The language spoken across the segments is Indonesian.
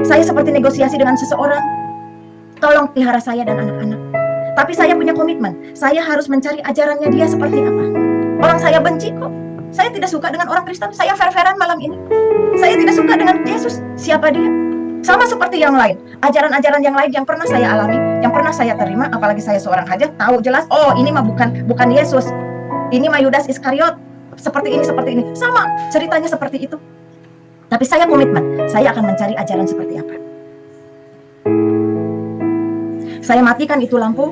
Saya seperti negosiasi dengan seseorang, tolong pelihara saya dan anak-anak. Tapi saya punya komitmen, saya harus mencari ajarannya dia seperti apa. Orang saya benci kok. Saya tidak suka dengan orang Kristen, saya fair-fairan malam ini. Saya tidak suka dengan Yesus, siapa dia? Sama seperti yang lain, ajaran-ajaran yang lain yang pernah saya alami, yang pernah saya terima, apalagi saya seorang hajat, tahu jelas, oh ini mah bukan Yesus, ini mah Yudas Iskariot, seperti ini, sama ceritanya seperti itu. Tapi saya komitmen, saya akan mencari ajaran seperti apa. Saya matikan itu lampu,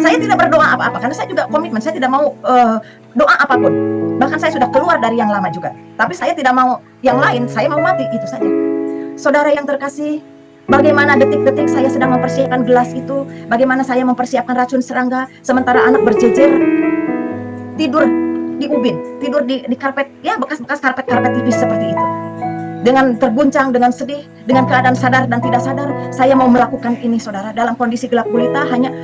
saya tidak berdoa apa-apa, karena saya juga komitmen, saya tidak mau doa apapun. Bahkan saya sudah keluar dari yang lama juga, tapi saya tidak mau yang lain, saya mau mati, itu saja. Saudara yang terkasih, bagaimana detik-detik saya sedang mempersiapkan gelas itu, bagaimana saya mempersiapkan racun serangga, sementara anak berjejer, tidur di ubin, tidur di karpet, ya bekas-bekas karpet tipis seperti itu. Dengan terguncang, dengan sedih, dengan keadaan sadar dan tidak sadar, saya mau melakukan ini, saudara, dalam kondisi gelap gulita, hanya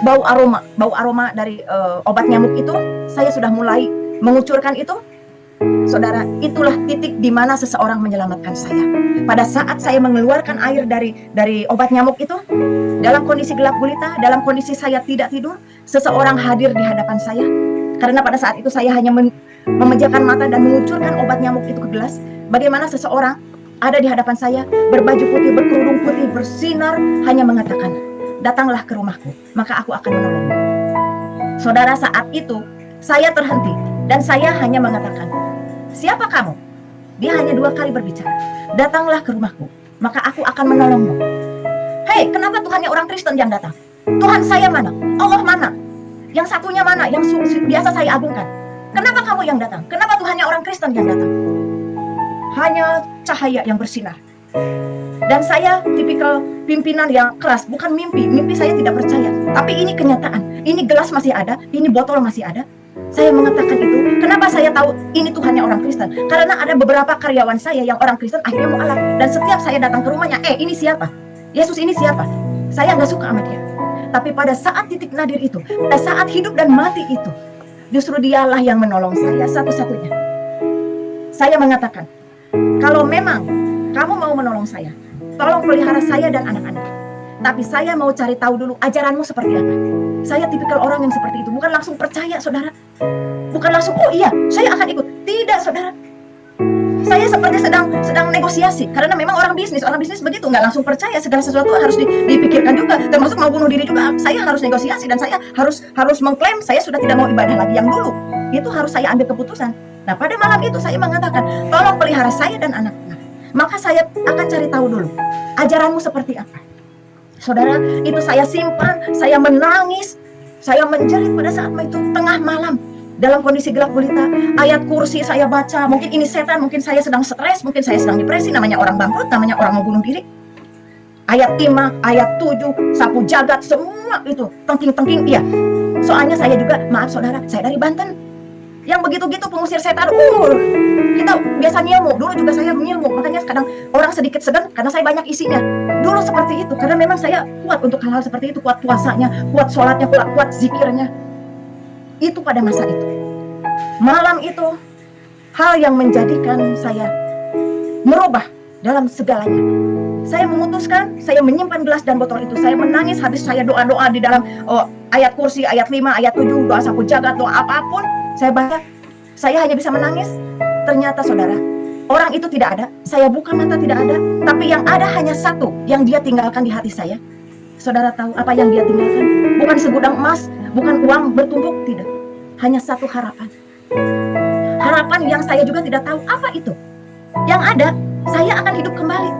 bau aroma dari obat nyamuk itu, saya sudah mulai mengucurkan itu. Saudara, itulah titik di mana seseorang menyelamatkan saya. Pada saat saya mengeluarkan air dari obat nyamuk itu, dalam kondisi gelap gulita, dalam kondisi saya tidak tidur, seseorang hadir di hadapan saya. Karena pada saat itu saya hanya memejamkan mata dan mengucurkan obat nyamuk itu ke gelas. Bagaimana seseorang ada di hadapan saya, berbaju putih, berkerudung putih, bersinar, hanya mengatakan, datanglah ke rumahku, maka aku akan menolongmu. Saudara, saat itu saya terhenti dan saya hanya mengatakan, siapa kamu? Dia hanya 2 kali berbicara, datanglah ke rumahku, maka aku akan menolongmu. Hei, kenapa Tuhannya orang Kristen yang datang? Tuhan saya mana? Allah mana? Yang satunya mana? Yang biasa saya agungkan. Kenapa kamu yang datang? Kenapa Tuhannya orang Kristen yang datang? Hanya cahaya yang bersinar. Dan saya tipikal pimpinan yang keras, bukan mimpi saya tidak percaya, tapi ini kenyataan. Ini gelas masih ada, ini botol masih ada. Saya mengatakan itu. Kenapa saya tahu ini Tuhannya orang Kristen? Karena ada beberapa karyawan saya yang orang Kristen akhirnya mualaf. Dan setiap saya datang ke rumahnya, ini siapa? Yesus ini siapa? Saya nggak suka sama dia. Tapi pada saat titik nadir itu, pada saat hidup dan mati itu, justru dialah yang menolong saya satu-satunya. Saya mengatakan, kalau memang kamu mau menolong saya, tolong pelihara saya dan anak-anak. Tapi saya mau cari tahu dulu ajaranmu seperti apa. Saya tipikal orang yang seperti itu. Bukan langsung percaya, saudara. Bukan langsung, oh iya, saya akan ikut. Tidak, saudara. Saya seperti sedang negosiasi. Karena memang orang bisnis begitu. Nggak langsung percaya, segala sesuatu harus dipikirkan juga. Termasuk mau bunuh diri juga. Saya harus negosiasi dan saya harus mengklaim saya sudah tidak mau ibadah lagi yang dulu. Itu harus saya ambil keputusan. Nah, pada malam itu saya mengatakan, tolong pelihara saya dan anak-anak. Maka saya akan cari tahu dulu, ajaranmu seperti apa. Saudara, itu saya simpan, saya menangis, saya menjerit pada saat itu tengah malam. Dalam kondisi gelap gulita, ayat kursi saya baca, mungkin ini setan, mungkin saya sedang stres, mungkin saya sedang depresi, namanya orang bangkrut, namanya orang mau bunuh diri. Ayat 5, ayat 7, sapu jagat, semua itu, tengking-tengking, iya. Soalnya saya juga, maaf saudara, saya dari Banten. Yang begitu-gitu pengusir setan, kita biasa nyilmu, dulu juga saya menyilmu, makanya kadang orang sedikit segan karena saya banyak isinya. Dulu seperti itu, karena memang saya kuat untuk hal-hal seperti itu, kuat puasanya, kuat sholatnya, kuat zikirnya. Itu pada masa itu. Malam itu, hal yang menjadikan saya merubah dalam segalanya. Saya memutuskan, saya menyimpan gelas dan botol itu, saya menangis, habis saya doa-doa di dalam ayat kursi, ayat 5, ayat 7, doa sapu jagat, doa apapun, saya baca, saya hanya bisa menangis. Ternyata saudara, orang itu tidak ada, saya buka mata tidak ada, tapi yang ada hanya satu yang dia tinggalkan di hati saya. Saudara tahu apa yang dia tinggalkan? Bukan segudang emas, bukan uang bertumpuk, tidak. Hanya satu harapan. Harapan yang saya juga tidak tahu apa itu. Yang ada, saya akan hidup kembali.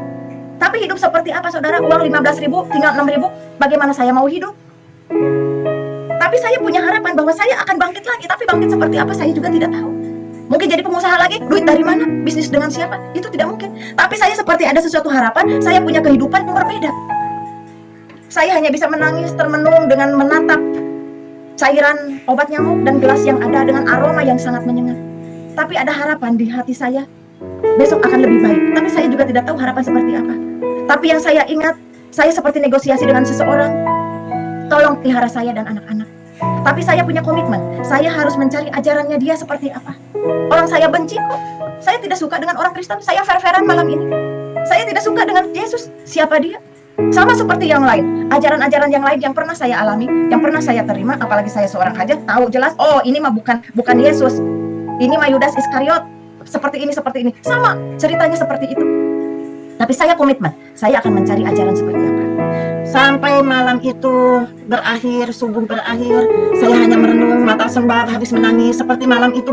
Tapi hidup seperti apa saudara? Uang 15.000, tinggal 6.000, bagaimana saya mau hidup? Tapi saya punya harapan bahwa saya akan bangkit lagi. Tapi bangkit seperti apa saya juga tidak tahu. Mungkin jadi pengusaha lagi, duit dari mana? Bisnis dengan siapa? Itu tidak mungkin. Tapi saya seperti ada sesuatu harapan, saya punya kehidupan yang berbeda. Saya hanya bisa menangis termenung dengan menatap cairan obat nyamuk dan gelas yang ada dengan aroma yang sangat menyengat. Tapi ada harapan di hati saya, besok akan lebih baik. Tapi saya juga tidak tahu harapan seperti apa. Tapi yang saya ingat, saya seperti negosiasi dengan seseorang, tolong pelihara saya dan anak-anak. Tapi saya punya komitmen, saya harus mencari ajarannya dia seperti apa. Orang saya benci kok. Saya tidak suka dengan orang Kristen, saya fair-fairan malam ini. Saya tidak suka dengan Yesus. Siapa dia? Sama seperti yang lain, ajaran-ajaran yang lain yang pernah saya alami, yang pernah saya terima, apalagi saya seorang hajat, tahu jelas, oh ini mah bukan Yesus, ini mah Yudas Iskariot, seperti ini, sama ceritanya seperti itu. Tapi saya komitmen, saya akan mencari ajaran seperti apa. Sampai malam itu berakhir, subuh berakhir, saya hanya merenung, mata sembab, habis menangis, seperti malam itu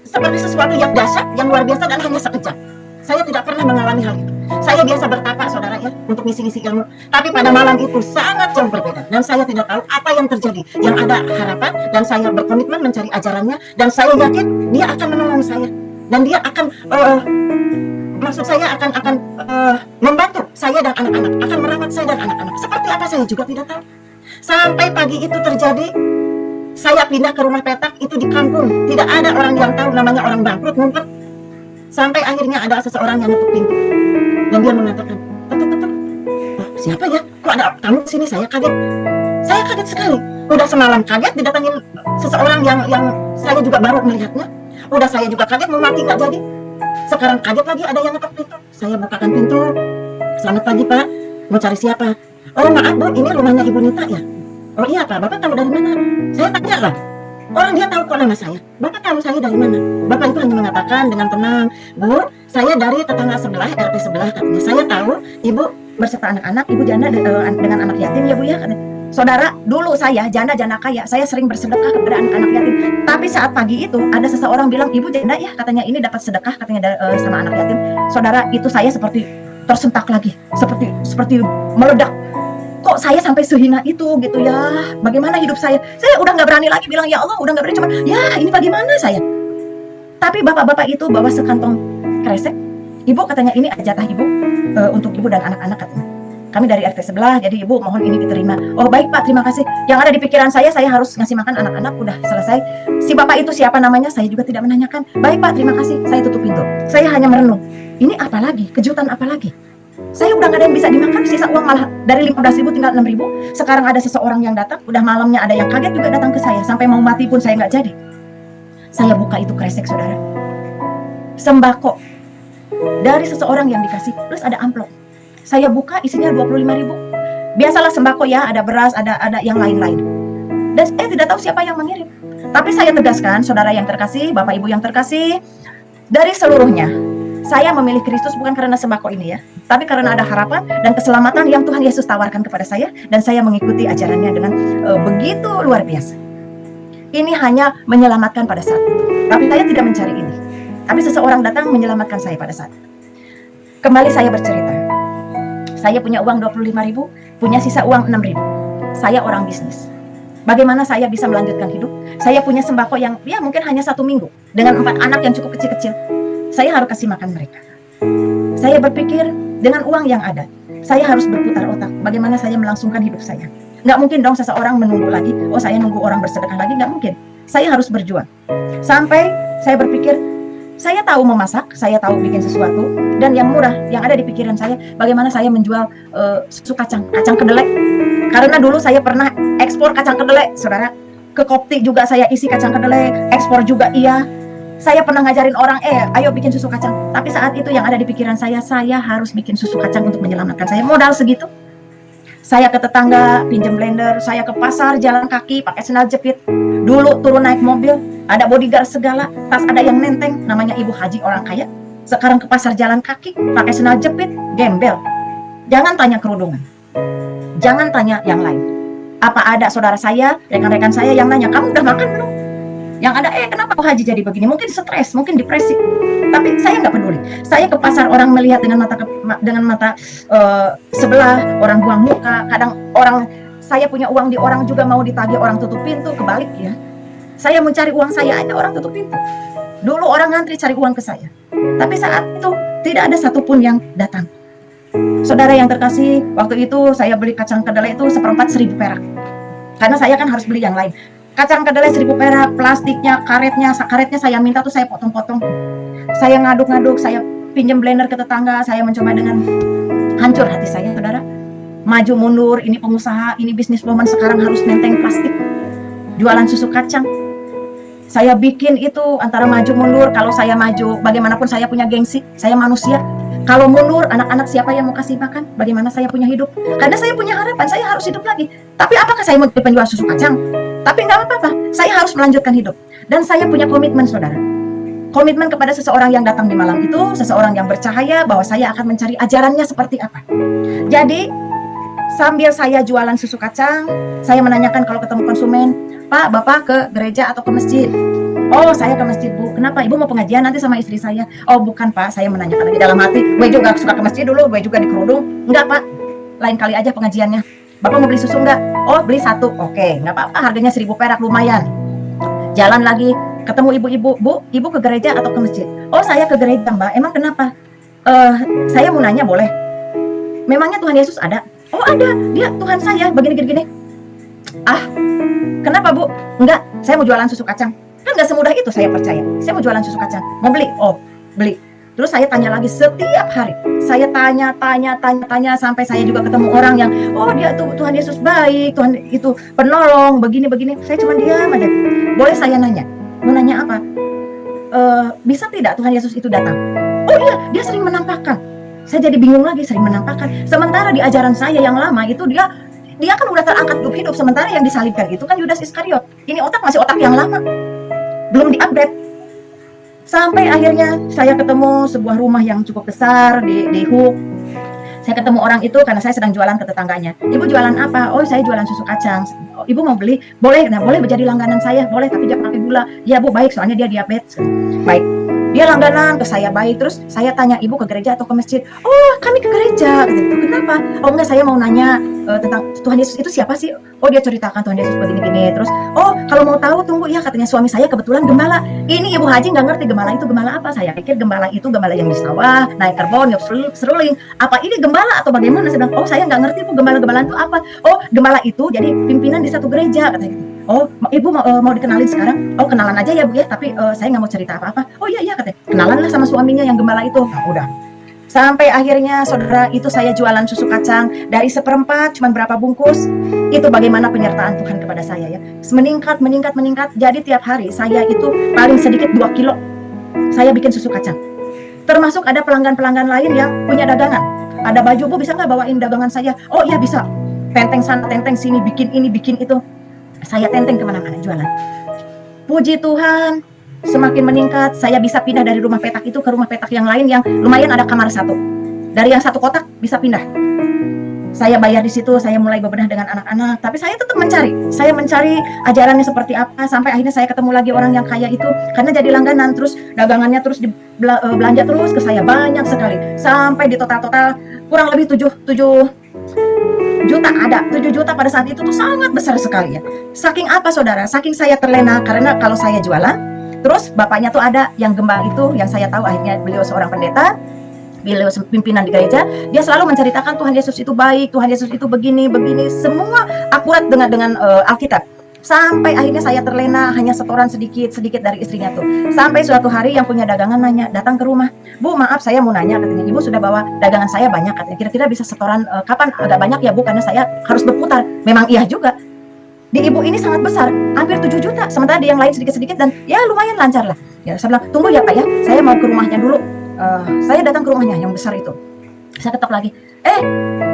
seperti sesuatu yang dahsyat, yang luar biasa dan hanya sekejap. Saya tidak pernah mengalami hal itu. Saya biasa bertapa, saudara ya, untuk ngisi-ngisi ilmu. Tapi pada malam itu sangat jauh berbeda. Dan saya tidak tahu apa yang terjadi. Yang ada harapan, dan saya berkomitmen mencari ajarannya. Dan saya yakin dia akan menolong saya. Dan dia akan, maksud saya akan membantu saya dan anak-anak. Akan merawat saya dan anak-anak. Seperti apa saya juga tidak tahu. Sampai pagi itu terjadi, saya pindah ke rumah petak itu di kampung. Tidak ada orang yang tahu, namanya orang bangkrut, ngumpet. Sampai akhirnya ada seseorang yang ngetuk pintu dan dia mengatakan, "Ketuk-ketuk. Oh, siapa ya? Kok ada tamu di sini?" Saya kaget. Saya kaget sekali. Udah semalam kaget didatangin seseorang yang saya juga baru melihatnya. Udah saya juga kaget, mau mati nggak jadi. Sekarang kaget lagi ada yang ngetuk pintu. Saya bukakan pintu. "Selamat pagi, Pak. Mau cari siapa?" "Oh, maaf, Bu, ini rumahnya Ibu Nita ya?" "Oh iya, Pak. Bapak tahu dari mana?" Saya tanya lah. Orang dia tahu kok nama saya. "Bapak tahu saya dari mana?" Bapak itu hanya mengatakan dengan tenang, "Bu, saya dari tetangga sebelah, RT sebelah," katanya. "Saya tahu Ibu berserta anak-anak, Ibu janda dengan anak yatim ya Bu ya." Saudara, dulu saya janda-janda kaya, saya sering bersedekah kepada anak-anak yatim. Tapi saat pagi itu ada seseorang bilang, "Ibu janda ya," katanya, "ini dapat sedekah," katanya sama anak yatim. Saudara, itu saya seperti tersentak lagi, seperti meledak. Kok saya sampai sehina itu gitu ya? Bagaimana hidup saya? Saya udah nggak berani lagi bilang, "Ya Allah," udah nggak berani, cuma ya ini bagaimana saya? Tapi bapak-bapak itu bawa sekantong kresek. "Ibu," katanya, "ini jatah Ibu untuk Ibu dan anak-anak," katanya. "Kami dari RT sebelah, jadi Ibu mohon ini diterima." "Oh baik Pak, terima kasih." Yang ada di pikiran saya harus ngasih makan anak-anak, udah selesai. Si bapak itu siapa namanya, saya juga tidak menanyakan. "Baik Pak, terima kasih." Saya tutup pintu. Saya hanya merenung. Ini apa lagi? Kejutan apa lagi? Saya udah gak ada yang bisa dimakan, sisa uang malah dari 15.000 tinggal 6.000. Sekarang ada seseorang yang datang, udah malamnya ada yang kaget juga datang ke saya. Sampai mau mati pun saya nggak jadi. Saya buka itu kresek, saudara. Sembako dari seseorang yang dikasih, plus ada amplop. Saya buka, isinya 25.000. Biasalah sembako ya, ada beras, ada yang lain-lain. Dan saya tidak tahu siapa yang mengirim. Tapi saya tegaskan, saudara yang terkasih, Bapak Ibu yang terkasih, dari seluruhnya, saya memilih Kristus bukan karena sembako ini ya, tapi karena ada harapan dan keselamatan yang Tuhan Yesus tawarkan kepada saya, dan saya mengikuti ajarannya dengan begitu luar biasa. Ini hanya menyelamatkan pada saat itu, tapi saya tidak mencari ini. Tapi seseorang datang menyelamatkan saya pada saat itu. Kembali saya bercerita, saya punya uang 25.000, punya sisa uang 6.000. Saya orang bisnis. Bagaimana saya bisa melanjutkan hidup? Saya punya sembako yang ya mungkin hanya 1 minggu dengan 4 anak yang cukup kecil-kecil. Saya harus kasih makan mereka. Saya berpikir dengan uang yang ada, saya harus berputar otak. Bagaimana saya melangsungkan hidup saya? Nggak mungkin dong seseorang menunggu lagi. Oh, saya nunggu orang bersedekah lagi, nggak mungkin. Saya harus berjuang. Sampai saya berpikir, saya tahu memasak, saya tahu bikin sesuatu, dan yang murah, yang ada di pikiran saya, bagaimana saya menjual susu kacang kedelai. Karena dulu saya pernah ekspor kacang kedelai, saudara. Ke Kopti juga saya isi kacang kedelai, ekspor juga iya. Saya pernah ngajarin orang, ayo bikin susu kacang. Tapi saat itu yang ada di pikiran saya harus bikin susu kacang untuk menyelamatkan saya. Modal segitu. Saya ke tetangga, pinjam blender. Saya ke pasar, jalan kaki, pakai sendal jepit. Dulu turun naik mobil, ada bodyguard segala. Tas ada yang nenteng, namanya Ibu Haji orang kaya. Sekarang ke pasar jalan kaki, pakai sendal jepit, gembel. Jangan tanya kerudungan. Jangan tanya yang lain. Apa ada saudara saya, rekan-rekan saya yang nanya, "Kamu udah makan belum?" Yang ada, kenapa Bu Haji jadi begini? Mungkin stres, mungkin depresi. Tapi saya nggak peduli. Saya ke pasar, orang melihat dengan mata sebelah, orang buang muka. Kadang orang, saya punya uang di orang juga mau ditagih, orang tutup pintu, kebalik ya. Saya mencari uang saya aja, orang tutup pintu. Dulu orang ngantri cari uang ke saya. Tapi saat itu tidak ada satupun yang datang. Saudara yang terkasih, waktu itu saya beli kacang kedelai itu 1/4 1.000 perak. Karena saya kan harus beli yang lain. Kacang kedelai 1.000 perak, plastiknya, karetnya saya minta tuh saya potong-potong. Saya ngaduk-ngaduk, saya pinjam blender ke tetangga, saya mencoba dengan hancur hati saya, saudara. Maju mundur, ini pengusaha, ini bisniswoman, sekarang harus nenteng plastik. Jualan susu kacang. Saya bikin itu antara maju mundur. Kalau saya maju, bagaimanapun saya punya gengsi, saya manusia. Kalau mundur, anak-anak siapa yang mau kasih makan? Bagaimana saya punya hidup? Karena saya punya harapan, saya harus hidup lagi. Tapi apakah saya mau jadi penjual susu kacang? Tapi nggak apa-apa, saya harus melanjutkan hidup. Dan saya punya komitmen, saudara. Komitmen kepada seseorang yang datang di malam itu, seseorang yang bercahaya, bahwa saya akan mencari ajarannya seperti apa. Jadi, sambil saya jualan susu kacang, saya menanyakan kalau ketemu konsumen, Pak, Bapak ke gereja atau ke masjid? Oh, saya ke masjid, Bu. Kenapa? Ibu mau pengajian nanti sama istri saya. Oh, bukan, Pak. Saya menanyakan lagi dalam hati. Gue juga suka ke masjid dulu. Gue juga di kerudung. Enggak, Pak. Lain kali aja pengajiannya. Bapak mau beli susu enggak? Oh, beli 1. Oke, enggak apa-apa. Harganya 1.000 perak, lumayan. Jalan lagi, ketemu ibu-ibu. Bu, ibu ke gereja atau ke masjid? Oh, saya ke gereja, Mbak. Emang kenapa? Saya mau nanya, boleh? Memangnya Tuhan Yesus ada? Oh, ada. Dia Tuhan saya. Begini-gini. Ah, kenapa, Bu? Enggak, saya mau jualan susu kacang. Kan nggak semudah itu, saya percaya. Saya mau jualan susu kacang. Mau beli? Oh, beli. Terus saya tanya lagi setiap hari. Saya tanya sampai saya juga ketemu orang yang, oh dia tuh Tuhan Yesus baik, Tuhan itu penolong, begini. Saya cuma diam aja. Boleh saya nanya? Mau nanya apa? Bisa tidak Tuhan Yesus itu datang? Oh iya, dia sering menampakkan. Saya jadi bingung lagi, sering menampakkan. Sementara di ajaran saya yang lama itu dia kan udah terangkat hidup. Sementara yang disalibkan itu kan Yudas Iskariot. Ini otak masih otak yang lama, belum di-upgrade. Sampai akhirnya saya ketemu sebuah rumah yang cukup besar di Hook. Saya ketemu orang itu karena saya sedang jualan ke tetangganya. Ibu jualan apa? Oh, saya jualan susu kacang. Oh, ibu mau beli? Boleh. Nah, boleh menjadi langganan saya. Boleh, tapi jangan pakai gula. Ya, Bu, baik, soalnya dia diabetes. Baik. Dia langganan ke saya, baik. Terus saya tanya, ibu ke gereja atau ke masjid? Oh, kami ke gereja. Gitu. Kenapa? Oh, enggak, saya mau nanya tentang Tuhan Yesus itu siapa sih? Oh, dia ceritakan Tuhan Yesus begini-gini. Terus, oh, kalau mau tahu tunggu ya, katanya suami saya kebetulan gembala. Ini Ibu Haji nggak ngerti gembala itu gembala apa. Saya pikir gembala itu gembala yang di sawah, naik karbon, seruling. Apa ini gembala atau bagaimana? Saya bilang, oh, saya nggak ngerti Bu, gembala-gembalaan itu apa. Oh, gembala itu jadi pimpinan di satu gereja, katanya gitu. Oh, Ibu mau dikenalin sekarang? Oh, kenalan aja ya Bu ya, tapi saya nggak mau cerita apa-apa. Oh iya katanya, kenalan lah sama suaminya yang gembala itu. Nah, udah. Sampai akhirnya saudara itu saya jualan susu kacang dari 1/4 cuman berapa bungkus. Itu bagaimana penyertaan Tuhan kepada saya ya. Meningkat. Jadi tiap hari saya itu paling sedikit 2 kilo saya bikin susu kacang. Termasuk ada pelanggan-pelanggan lain yang punya dagangan. Ada baju, Bu bisa nggak bawain dagangan saya? Oh iya bisa. Tenteng sana, tenteng sini, bikin ini, bikin itu. Saya tenteng kemana-mana jualan. Puji Tuhan, semakin meningkat, saya bisa pindah dari rumah petak itu ke rumah petak yang lain yang lumayan ada kamar 1. Dari yang 1 kotak bisa pindah. Saya bayar di situ, saya mulai bebenah dengan anak-anak, tapi saya tetap mencari. Saya mencari ajarannya seperti apa, sampai akhirnya saya ketemu lagi orang yang kaya itu, karena jadi langganan, terus dagangannya terus belanja terus ke saya banyak sekali. Sampai di total kurang lebih 7 juta ada. 7 juta pada saat itu tuh sangat besar sekali ya. Saking apa saudara? Saking saya terlena, karena kalau saya jualan, terus bapaknya tuh ada yang gembala itu, yang saya tahu akhirnya beliau seorang pendeta, beliau pimpinan di gereja. Dia selalu menceritakan Tuhan Yesus itu baik, Tuhan Yesus itu begini, semua akurat dengan Alkitab. Sampai akhirnya saya terlena, hanya setoran sedikit dari istrinya tuh. Sampai suatu hari yang punya dagangan nanya, datang ke rumah, Bu maaf saya mau nanya, katanya Ibu sudah bawa dagangan saya banyak, katanya kira-kira bisa setoran kapan? Agak banyak ya Bu, karena saya harus berputar. Memang iya juga. Di ibu ini sangat besar, hampir 7 juta. Sementara di yang lain sedikit-sedikit dan ya lumayan lancar lah. Ya saya bilang, tunggu ya Pak ya, saya mau ke rumahnya dulu. Saya datang ke rumahnya yang besar itu. Saya ketok lagi.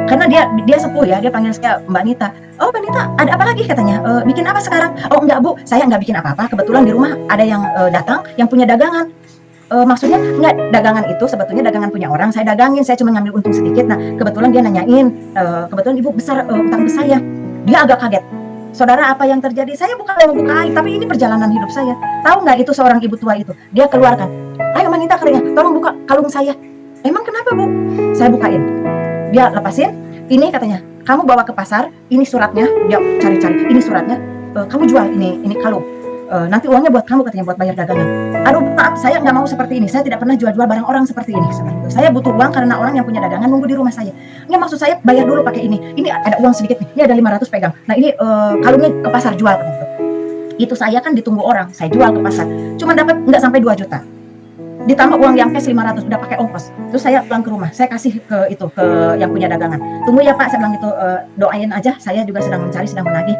Karena dia sepuh ya, dia panggil saya Mbak Nita. Oh Mbak Nita, ada apa lagi katanya? Bikin apa sekarang? Oh enggak Bu, saya enggak bikin apa-apa. Kebetulan di rumah ada yang datang, yang punya dagangan. Maksudnya enggak, dagangan itu sebetulnya dagangan punya orang. Saya dagangin, saya cuma ngambil untung sedikit. Nah kebetulan dia nanyain, kebetulan Ibu besar utang ke saya. Dia agak kaget. Saudara, apa yang terjadi? Saya bukan mau buka aib, tapi ini perjalanan hidup saya. Tahu nggak itu seorang ibu tua itu? Dia keluarkan, ayo Manita keringnya, tolong buka kalung saya. Emang kenapa Bu? Saya bukain. Dia lepasin. Ini katanya, kamu bawa ke pasar. Ini suratnya. Dia cari-cari. Ini suratnya. Kamu jual ini kalung. Nanti uangnya buat kamu katanya, buat bayar dagangan. Aduh maaf, saya nggak mau seperti ini. Saya tidak pernah jual-jual barang orang seperti ini. Saya butuh uang karena orang yang punya dagangan nunggu di rumah saya. Nggak, maksud saya bayar dulu pakai ini. Ini ada uang sedikit nih. Ini ada 500 pegang. Nah ini kalungnya ke pasar jual. Itu saya kan ditunggu orang. Saya jual ke pasar. Cuma dapat nggak sampai 2 juta. Ditambah uang yang cash 500 udah pakai ongkos. Terus saya pulang ke rumah. Saya kasih ke yang punya dagangan. Tunggu ya Pak, saya bilang gitu. Doain aja. Saya juga sedang mencari, sedang menagih.